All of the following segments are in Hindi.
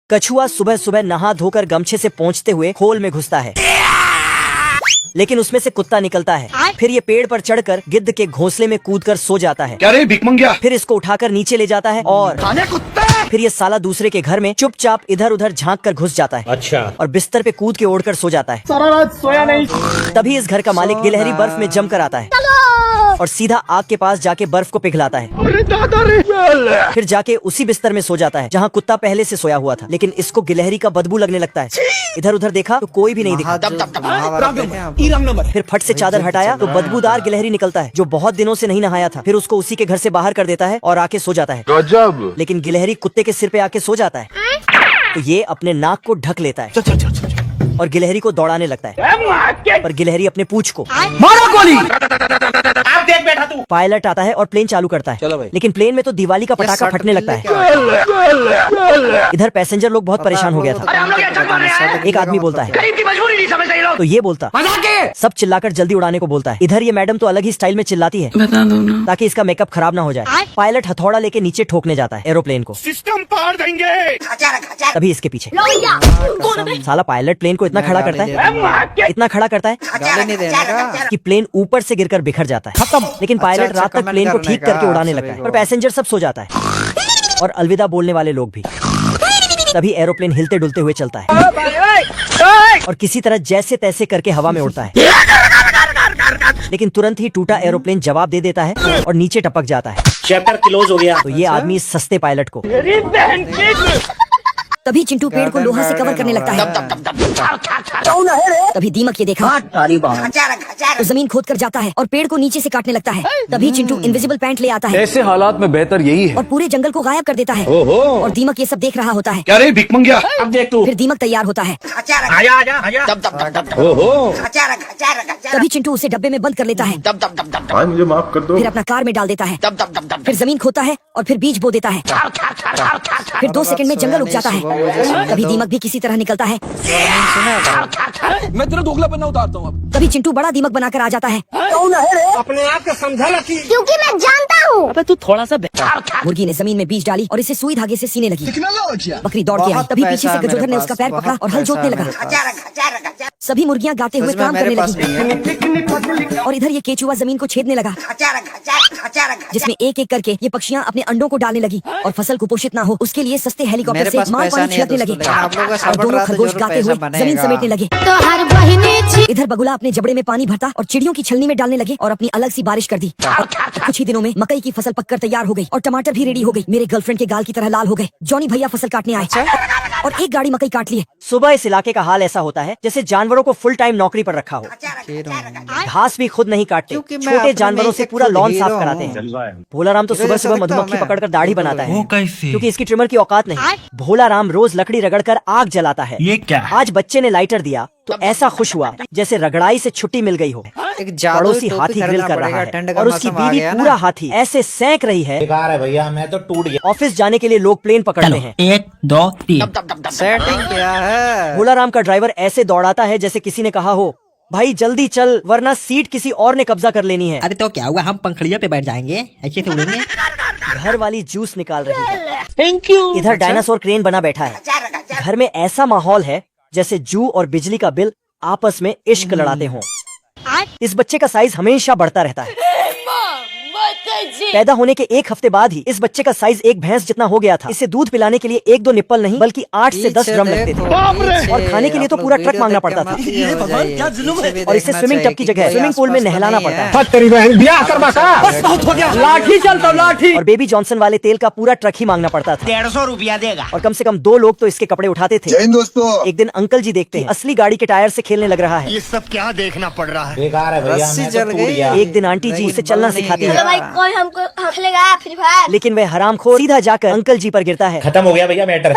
कछुआ सुबह सुबह नहा धोकर गमछे से पोंछते हुए होल में घुसता है, लेकिन उसमें से कुत्ता निकलता है। फिर ये पेड़ पर चढ़कर गिद्ध के घोंसले में कूदकर सो जाता है। क्या रे भिखमंगिया? फिर इसको उठाकर नीचे ले जाता है और फिर ये साला दूसरे के घर में चुपचाप इधर उधर झांक कर घुस जाता है। अच्छा। और बिस्तर पे कूद के ओढ़कर सो जाता है। सारा रात सोया नहीं। तभी इस घर का मालिक गिलहरी बर्फ में जम कर आता है और सीधा आग के पास जाके बर्फ को पिघलाता है। अरे दादा रे। फिर जाके उसी बिस्तर में सो जाता है जहाँ कुत्ता पहले से सोया हुआ था, लेकिन इसको गिलहरी का बदबू लगने लगता है। इधर उधर देखा तो कोई भी नहीं दिखा। फिर फट से चादर हटाया तो बदबूदार गिलहरी निकलता है जो बहुत दिनों से नहीं नहाया था। फिर उसको उसी के घर से बाहर कर देता है और आके सो जाता है। गजब। लेकिन गिलहरी कुत्ते के सिर पे आके सो जाता है तो ये अपने नाक को ढक लेता है और गिलहरी को दौड़ाने लगता है, पर गिलहरी अपने पूंछ को मारो गोली। आप देख बैठा तू। पायलट आता है और प्लेन चालू करता है। चलो भाई। लेकिन प्लेन में तो दिवाली का पटाखा फटने लगता है। इधर पैसेंजर लोग बहुत परेशान हो गया था। एक आदमी बोलता है तो ये बोलता सब चिल्लाकर जल्दी उड़ाने को बोलता है। इधर ये मैडम तो अलग ही स्टाइल में चिल्लाती है बता दो ना। ताकि इसका मेकअप खराब ना हो जाए। पायलट हथौड़ा लेके नीचे ठोकने जाता है एरोप्लेन को। सिस्टम पार देंगे। तभी इसके पीछे साला पायलट प्लेन को इतना खड़ा करता है, इतना खड़ा करता है गाली नहीं देने का। कि प्लेन ऊपर से गिरकर बिखर जाता है। खत्म। लेकिन पायलट रात तक प्लेन को ठीक करके उड़ाने लगता है और पैसेंजर सब सो जाता है और अलविदा बोलने वाले लोग भी। तभी एरोप्लेन हिलते डुलते हुए चलता है और किसी तरह जैसे तैसे करके हवा में उड़ता है। लेकिन तुरंत ही टूटा एरोप्लेन जवाब दे देता है और नीचे टपक जाता है। चैप्टर क्लोज हो गया। तो ये आदमी इस सस्ते पायलट को तभी चिंटू पेड़ को लोहा से कवर करने लगता है। तभी दीमक ये देखा तो जमीन खोद कर जाता है और पेड़ को नीचे से काटने लगता है। तभी चिंटू इनविजिबल पैंट ले आता है ऐसे हालात में बेहतर यही है। और पूरे जंगल को गायब कर देता है। और दीमक ये सब देख रहा होता है। क्या रे भिखमंगिया? अब देख तू। फिर दीमक तैयार होता है। आजा आजा आजा। तभी चिंटू उसे डब्बे में बंद कर लेता है। भाई मुझे माफ कर दो। फिर अपना कार में डाल देता है। फिर जमीन खोदता है और फिर बीज बो देता है। फिर 2 सेकंड में जंगल उग जाता है। तभी दीमक भी किसी तरह निकलता है। मैं तेरा दोगला बनना उतारता हूँ अब। तभी चिंटू बड़ा दीमक बनाकर आ जाता है। अपने आप को समझा ला कि क्योंकि मैं जानता हूँ। अबे तू थोड़ा सा मुर्गी ने जमीन में बीज डाली और इसे सुई धागे से सीने लगी। बकरी दौड़ के आई। तभी पीछे से गजोधर ने उसका पैर पकड़ा और हल जोतने लगा। सभी मुर्गियां गाते हुए काम करने लगी और इधर ये केचुआ जमीन को छेदने लगा, जिसमें एक एक करके ये पक्षियां अपने अंडों को डालने लगी और फसल कुपोषित ना हो उसके लिए सस्ते हेलीकॉप्टर से माल पानी छिड़कने लगे और दोनों खरगोश गाते हुए जमीन समेटने लगे। इधर बगुला अपने जबड़े में पानी भरता और चिड़ियों की छलनी में डालने लगे और अपनी अलग सी बारिश कर दी। और कुछ ही दिनों में मकई की फसल पककर तैयार हो गई और टमाटर भी रेडी हो गई। मेरे गर्लफ्रेंड के गाल की तरह लाल हो गए। जॉनी भैया फसल काटने आए और एक गाड़ी मकई काट ली है। सुबह इस इलाके का हाल ऐसा होता है जैसे जानवरों को फुल टाइम नौकरी पर रखा हो। घास भी खुद नहीं काटते, छोटे जानवरों से पूरा लॉन साफ कराते हैं। भोला राम तो सुबह सुबह मधुमक्खी पकड़कर दाढ़ी बनाता है क्योंकि इसकी ट्रिमर की औकात नहीं। भोला राम रोज लकड़ी रगड़कर आग जलाता है। ये क्या? आज बच्चे ने लाइटर दिया तो ऐसा खुश हुआ जैसे रगड़ाई से छुट्टी मिल गई हो। एक जादू पड़ोसी हाथी ग्रिल कर रहा है और उसकी बीवी पूरा हाथी ऐसे सेंक रही है। बेकार है भैया, मैं तो टूट गया। ऑफिस जाने के लिए लोग प्लेन पकड़ते हैं। 1 2 3। सेटिंग क्या है? भोला राम का ड्राइवर ऐसे दौड़ाता है जैसे किसी ने कहा हो भाई जल्दी चल वरना सीट किसी और ने कब्जा कर लेनी है। अरे तो क्या हुआ, हम पंखड़ियों पे बैठ जाएंगे, ऐसे से उड़ेंगे। घर वाली जूस निकाल रही है। Thank you. इधर डायनासोर क्रेन बना बैठा है। घर में ऐसा माहौल है जैसे जू और बिजली का बिल आपस में इश्क लड़ाते हों। इस बच्चे का साइज हमेशा बढ़ता रहता है। पैदा होने के 1 हफ्ते बाद ही इस बच्चे का साइज एक भैंस जितना हो गया था। इसे दूध पिलाने के लिए 1-2 निप्पल नहीं बल्कि 8 से 10 ड्रम लगते थे और खाने के लिए तो पूरा ट्रक मांगना पड़ता था। और इसे स्विमिंग टब की जगह स्विमिंग पूल में नहलाना पड़ता है। लाठी चलता लाठी। और बेबी जॉनसन वाले तेल का पूरा ट्रक ही मांगना पड़ता था। 150 रुपया देगा। और कम से कम 2 लोग तो इसके कपड़े उठाते थे। एक दिन अंकल जी देखते हैं असली गाड़ी के टायर से खेलने लग रहा है। ये सब क्या देखना पड़ रहा है? बेकार है भैया, रस्सी मैं जल तो टूट गई। गया। एक दिन आंटी जी उसे चलना सिखाती है, कोई हमको खेलेगा फ्री फायर। लेकिन वह हरामखोर सीधा जाकर अंकल जी पर गिरता है खत्म हो गया भैया मैटर।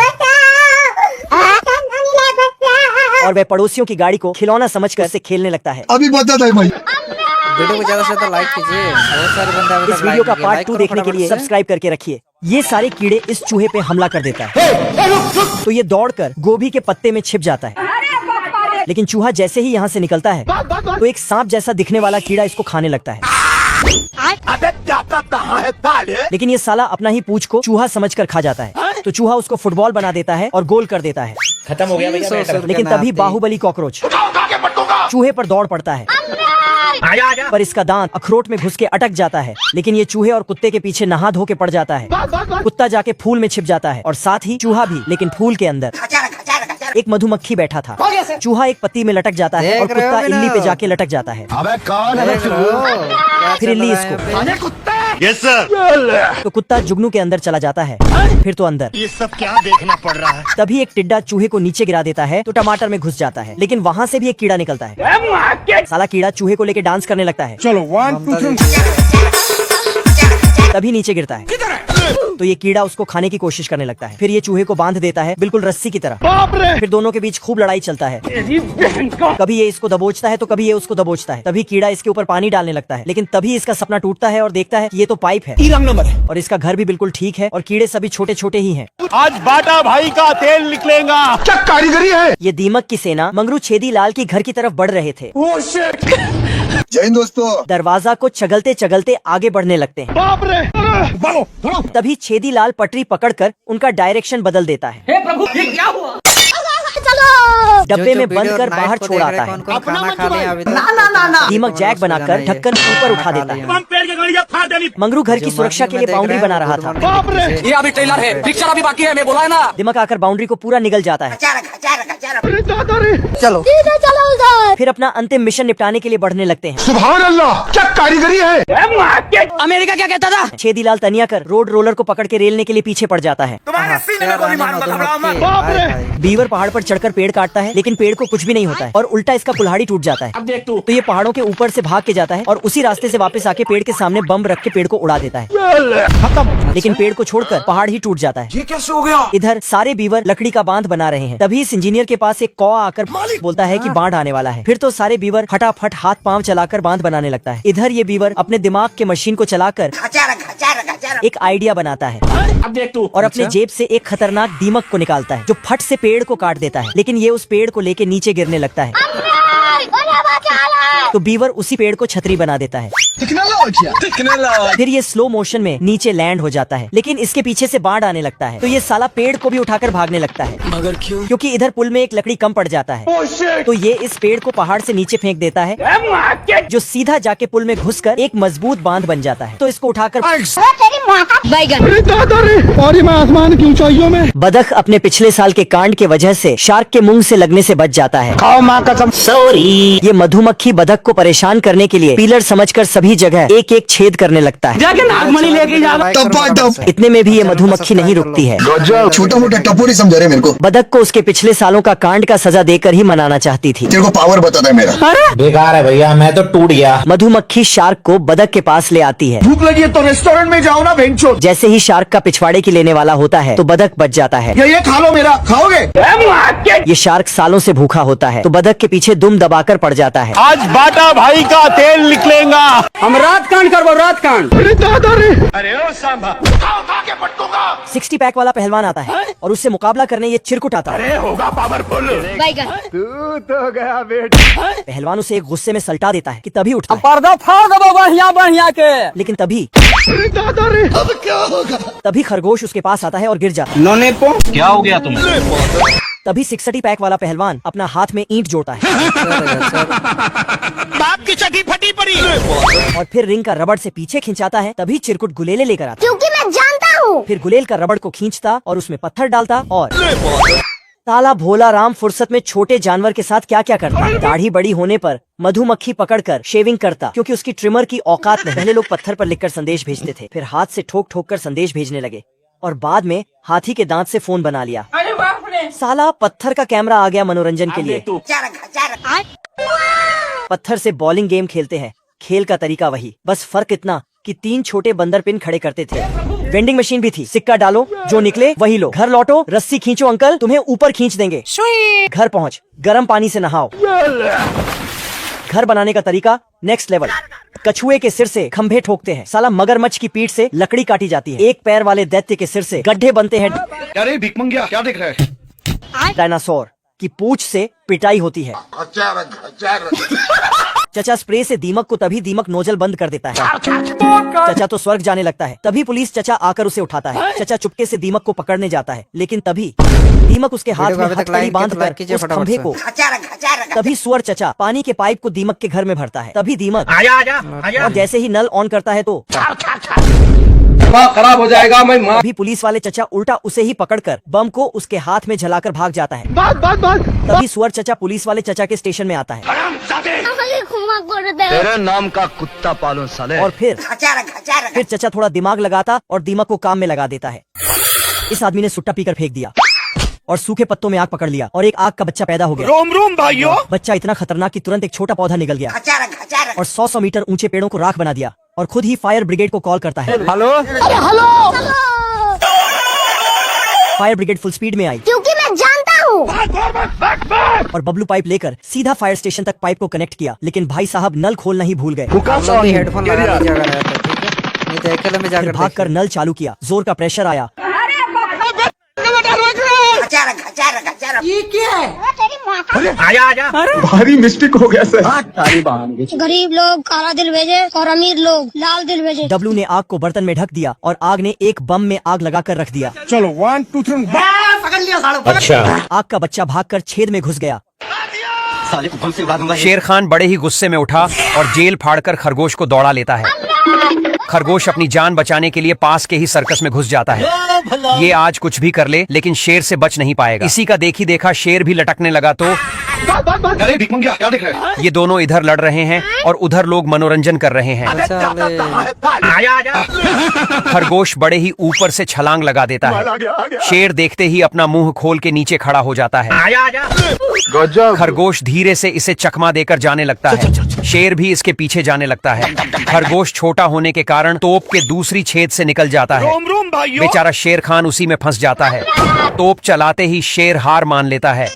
और वह पड़ोसियों की गाड़ी को खिलौना समझकर उसे खेलने लगता है। अभी बता दे भाई। वीडियो को ज्यादा से ज्यादा लाइक कीजिए। बहुत सारे बंदे अभी इस तक वीडियो का लाइक पार्ट 2 देखने के लिए सब्सक्राइब करके रखिए। ये सारे कीड़े इस चूहे पे हमला कर देता है तो ये दौड़कर गोभी के पत्ते में छिप जाता है। लेकिन चूहा जैसे ही यहाँ से निकलता है तो एक सांप जैसा दिखने वाला कीड़ा इसको खाने लगता है। अबे जाता कहाँ है साले? लेकिन ये साला अपना ही पूंछ को चूहा समझकर खा जाता है। तो चूहा उसको फुटबॉल बना देता है और गोल कर देता है। खत्म हो गया भैया मैटर। लेकिन तभी बाहुबली कॉकरोच चूहे पर दौड़ पड़ता है, पर इसका दांत अखरोट में घुस के अटक जाता है। लेकिन ये चूहे और कुत्ते के पीछे नहा धो के पड़ जाता है। कुत्ता जाके फूल में छिप जाता है और साथ ही चूहा भी, लेकिन फूल के अंदर एक मधुमक्खी बैठा था। चूहा एक पत्ती में लटक जाता है और देख रहे हो कुत्ता भी ना? इल्ली पे जाके लटक जाता है। अबे कौन है फिर इल्ली इसको, यस सर। तो कुत्ता जुगनू के अंदर चला जाता है। फिर तो अंदर ये सब क्या देखना पड़ रहा है। तभी एक टिड्डा चूहे को नीचे गिरा देता है तो टमाटर में घुस जाता है। लेकिन वहाँ से भी एक कीड़ा निकलता है। साला कीड़ा चूहे को लेके डांस करने लगता है। चलो 1 2 3 तभी नीचे गिरता है तो ये कीड़ा उसको खाने की कोशिश करने लगता है। फिर ये चूहे को बांध देता है बिल्कुल रस्सी की तरह। फिर दोनों के बीच खूब लड़ाई चलता है। कभी ये इसको दबोचता है तो कभी ये उसको दबोचता है। तभी कीड़ा इसके ऊपर पानी डालने लगता है। लेकिन तभी इसका सपना टूटता है और देखता है कि ये तो पाइप है और इसका घर भी बिल्कुल ठीक है और कीड़े सभी छोटे छोटे ही हैं। आज बाटा भाई का तेल निकलेगा। क्या कारीगरी है। ये दीमक की सेना मंगरू छेदी लाल की घर की तरफ बढ़ रहे थे। जय हिंद दोस्तों। दरवाजा को चगलते चगलते आगे बढ़ने लगते हैं। बाप रे भागो भागो। तभी छेदी लाल पटरी पकड़कर उनका डायरेक्शन बदल देता है। हे प्रभु ये क्या हुआ? डब्बे में बंद कर बाहर छोड़ आता है। खाना खा लिया अभी तक। दीमक जैक बनाकर ढक्कन ऊपर उठा देता है। मंगरू घर की सुरक्षा के लिए बाउंड्री बना रहा था। बाप रे ये अभी ट्रेलर है, पिक्चर अभी बाकी है, मैं बोला है ना। दिमक आकर बाउंड्री को पूरा निगल जाता है। चलो फिर अपना अंतिम मिशन निपटाने के लिए बढ़ने लगते हैं। सुभान अल्लाह क्या कारीगरी है। अमेरिका क्या कहता था? छेदीलाल तनिया कर रोड रोलर को पकड़ के रेलने के लिए पीछे पड़ जाता है। बीवर पहाड़ पर चढ़कर पेड़ काटता है लेकिन पेड़ को कुछ भी नहीं होता है और उल्टा इसका कुल्हाड़ी टूट जाता है। अब देख तू। तो ये पहाड़ों के ऊपर से भाग के जाता है और उसी रास्ते से वापस आके पेड़ के सामने बम रख के पेड़ को उड़ा देता है। खत्म। लेकिन पेड़ को छोड़कर पहाड़ ही टूट जाता है। ये कैसे हो गया। इधर सारे बीवर लकड़ी का बांध बना रहे हैं। तभी इस इंजीनियर के पास एक कौवा आकर बोलता है कि बाढ़ आने वाला है। फिर तो सारे बीवर फटाफट हाथ पांव चलाकर बांध बनाने लगता है। इधर ये बीवर अपने दिमाग के मशीन को चलाकर एक आइडिया बनाता है अब देख तू। और अपने जेब से एक खतरनाक दीमक को निकालता है जो फट से पेड़ को काट देता है। लेकिन ये उस पेड़ को लेके नीचे गिरने लगता है तो बीवर उसी पेड़ को छतरी बना देता है। फिर ये स्लो मोशन में नीचे लैंड हो जाता है। लेकिन इसके पीछे से बाढ़ आने लगता है तो ये साला पेड़ को भी उठाकर भागने लगता है। मगर क्यों? क्योंकि इधर पुल में एक लकड़ी कम पड़ जाता है तो ये इस पेड़ को पहाड़ से नीचे फेंक देता है जो सीधा जाके पुल में घुसकर एक मजबूत बांध बन जाता है। तो इसको उठाकर और मैं आसमान की ऊंचाइयों में। बदख अपने पिछले साल के कांड के वजह से शार्क के मुंह से लगने से बच जाता है। खाओ माँ कसम। सॉरी। ये मधुमक्खी बदख को परेशान करने के लिए पिलर समझकर सभी जगह एक एक छेद करने लगता है। जाके नागमणि लेके जाना। इतने में भी ये मधुमक्खी नहीं रुकती है। छोटा मोटा टपोरी समझ रहे मेरे को। बदख को उसके पिछले सालों का कांड का सजा देकर ही मनाना चाहती थी। तेरे को पावर बता दे मेरा। बेकार है भैया मैं तो टूट गया। मधुमक्खी शार्क को बदख के पास ले आती है। भूख लगी है तो रेस्टोरेंट में जाओ ना भेंचो। जैसे ही शार्क का पिछवाड़े की लेने वाला होता है तो बदख बच जाता है। ये खा लो मेरा। खाओगे। ये शार्क सालों से भूखा होता है तो बदख के पीछे दुम दबाकर पड़ जाता है। आज बाटा भाई का तेल निकलेगा। हम रात कांड करबो, रात कांड। अरे ओ सांभा 60 पैक वाला पहलवान आता है और उससे मुकाबला करने ये चिरकुट आता है। होगा पावरफुल। तू तो गया बेटा। पहलवान उसे एक गुस्से में सल्टा देता है कि तभी उठता है। पर्दा फाड़ दबो बढ़िया बढ़िया के। लेकिन तभी अब क्या होगा। तभी खरगोश उसके पास आता है और गिर जाता है। नोने पो क्या हो गया तुम्हें। तभी 60 पैक वाला पहलवान अपना हाथ में ईंट जोड़ता है बाप की चड्डी फटी पड़ी। और फिर रिंग का रबड़ से पीछे खिंचाता है। तभी चिरकुट गुलेले लेकर आता है। क्योंकि मैं जानता हूँ। फिर गुलेल का रबड़ को खींचता और उसमें पत्थर डालता और साला भोला राम फुर्सत में छोटे जानवर के साथ क्या क्या करता है। दाढ़ी बड़ी होने पर मधुमक्खी पकड़कर शेविंग करता क्योंकि उसकी ट्रिमर की औकात नहीं। पहले लोग पत्थर पर लिखकर संदेश भेजते थे, फिर हाथ से ठोक ठोक कर संदेश भेजने लगे और बाद में हाथी के दांत से फोन बना लिया। अरे बाप रे। साला पत्थर का कैमरा आ गया मनोरंजन के लिए। पत्थर से बॉलिंग गेम खेलते हैं। खेल का तरीका वही, बस फर्क इतना कि 3 छोटे बंदर पिन खड़े करते थे। वेंडिंग मशीन भी थी। सिक्का डालो, जो निकले वही लो। घर लौटो, रस्सी खींचो अंकल, तुम्हें ऊपर खींच देंगे। घर पहुँच, गर्म पानी से नहाओ। घर बनाने का तरीका नेक्स्ट लेवल। कछुए के सिर से खंभे ठोकते हैं। साला मगरमच्छ की पीठ से लकड़ी काटी जाती है। एक पैर वाले दैत्य के सिर से गड्ढे बनते हैं। अरे भिकमंगिया क्या देख रहा है। डायनासोर कि पूंछ से पिटाई होती है। चचा स्प्रे से दीमक को तभी दीमक नोजल बंद कर देता है। चचा तो स्वर्ग जाने लगता है, तभी पुलिस चचा आकर उसे उठाता है। चचा चुपके से दीमक को पकड़ने जाता है, लेकिन तभी दीमक उसके हाथ में हथकड़ी बांधकर उस खंभे को, तभी सुअर चचा पानी के पाइप को दीमक के घर में भरता है। तभी दीमक और जैसे ही नल ऑन करता है तो खराब हो जाएगा। मैं तभी पुलिस वाले चचा उल्टा उसे ही पकड़कर बम को उसके हाथ में जलाकर भाग जाता है। तभी सुअर चचा पुलिस वाले चचा के स्टेशन में आता है तेरे नाम का कुत्ता पालो साले। और फिर चचा थोड़ा दिमाग लगाता और दीमक को काम में लगा देता है। इस आदमी ने सुट्टा पीकर फेंक दिया और सूखे पत्तों में आग पकड़ लिया और एक आग का बच्चा पैदा हो गया। रोम रोम भाइयों। बच्चा इतना खतरनाक कि तुरंत एक छोटा पौधा निकल गया और 100 मीटर ऊंचे पेड़ों को राख बना दिया और खुद ही फायर ब्रिगेड को कॉल करता है। Hello fire brigade full speed में आई क्योंकि मैं जानता हूँ। और बबलू पाइप लेकर सीधा फायर स्टेशन तक पाइप को कनेक्ट किया, लेकिन भाई साहब नल खोलना ही भूल गए। आप लोग भी हेडफोन लगा लीजिए अगर है तो, ठीक है? नहीं तो अकेले में फिर जाकर भागकर नल चालू किया, जोर का प्रेशर आया भारी मिस्टेक हो गया सर। गरीब लोग काला दिल भेजे और अमीर लोग लाल दिल भेजे। डब्लू ने आग को बर्तन में ढक दिया और आग ने एक बम में आग लगाकर रख दिया। चलो 1 2 3 अच्छा आग का बच्चा भागकर छेद में घुस गया। शेर खान बड़े ही गुस्से में उठा और जेल फाड़कर खरगोश को दौड़ा लेता है। खरगोश अपनी जान बचाने के लिए पास के ही सर्कस में घुस जाता है। ये आज कुछ भी कर ले लेकिन शेर से बच नहीं पाएगा। इसी का देखी देखा शेर भी लटकने लगा तो ये दोनों इधर लड़ रहे हैं और उधर लोग मनोरंजन कर रहे हैं। खरगोश बड़े ही ऊपर से छलांग लगा देता है। शेर देखते ही अपना मुंह खोल के नीचे खड़ा हो जाता है। खरगोश धीरे से इसे चकमा देकर जाने लगता है। शेर भी इसके पीछे जाने लगता है। खरगोश छोटा होने के कारण तोप के दूसरी छेद से निकल जाता है। बेचारा शेर खान उसी में फंस जाता है। तोप चलाते ही शेर हार मान लेता है।